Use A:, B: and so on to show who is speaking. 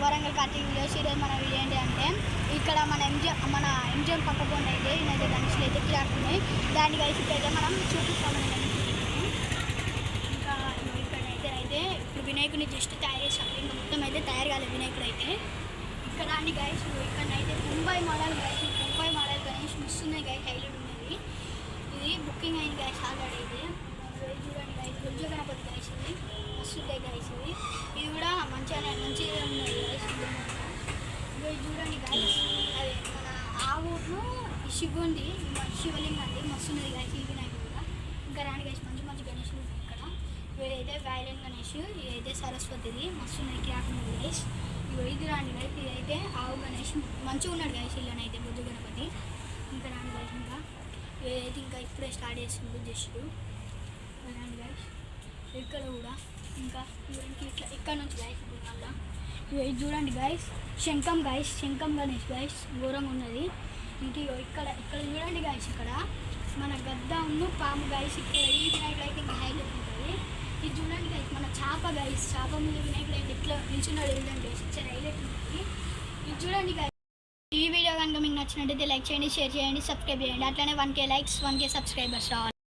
A: Warangal Karthik village. ఈరోజు మన video ఏంటి అంటే ఇక్కడ మన ఎంజిఎం పక్క పోండి అయితే ఈయనైతే గణేష్లు అయితే క్లాడుతున్నాయి. దాన్ని కలిసి అయితే మనం చూపిస్తామని ఇంకా ఇక్కడైతే ఇప్పుడు వినాయకుడిని జస్ట్ తయారు చేసాం. ఇంకా మొత్తం అయితే తయారు కాలేదు వినాయకుడు అయితే. ఇక్కడ అన్ని గైస్ ఇక్కడైతే ముంబై మోడల్ గణేష్ వస్తున్నాయి గైస్. హైలైట్ ఉన్నది ఇది బుకింగ్ అయింది గైస్ ఆల్రెడీ. ఇది చూడండి గైస్ గుజ్జ గణపతి గైస్ ఇది వస్తుంది గైస్. ఇది కూడా మంచిగా ఉన్నది గైస్. ఇది చూడండి గైస్ అదే మన ఆ ఊరు శివుంది శివలింగండి మస్తున్నది గైస్. ఈ వినాయకుడు కూడా ఇంకా రాని గైస్ మంచి గణేషులు ఉన్నాయి ఇక్కడ. ఇదైతే వైలెన్ గణేష్, ఇదైతే సరస్వతిది మస్తున్నది క్యాకున్నది గైస్. ఇది రాని గైస్ ఇదైతే ఆవు గణేష్ మంచిగా ఉన్నాడు గైస్. ఇల్లనైతే బుద్ధ గణపతి. ఇంకా రాని గైస్ ఇంకా ఇదైతే ఇంకా ఇప్పుడే స్టార్ట్ చేసిండు జస్ట్ రాని గైస్. ఇక్కడ కూడా ఇంకా ఇట్లా ఇక్కడ నుంచి గైస్ మళ్ళా ఇది చూడండి గైస్ శంఖం గణేష్ గైస్ ఘోరంగా ఉన్నది. ఇంక ఇక్కడ చూడండి గైస్ ఇక్కడ మన గద్ద ఉన్ను పాము గైస్. ఇక్కడ ఈ వినాయకుడు అయితే ఇంకా హైలైట్ ఉంటుంది. ఇది చూడండి గైస్ మన చేప మీద వినాయకుడు అయితే ఎట్లా నిల్చున్నాడు చూడండి గైస్. చాలా హైలైట్ ఉంటుంది. ఇది చూడండి గైస్. ఈ వీడియో కనుక మీకు నచ్చినట్టయితే లైక్ చేయండి, షేర్ చేయండి, సబ్స్క్రైబ్ చేయండి. అట్లనే 1K లైక్స్ 1K సబ్స్క్రైబర్స్ రావాలి.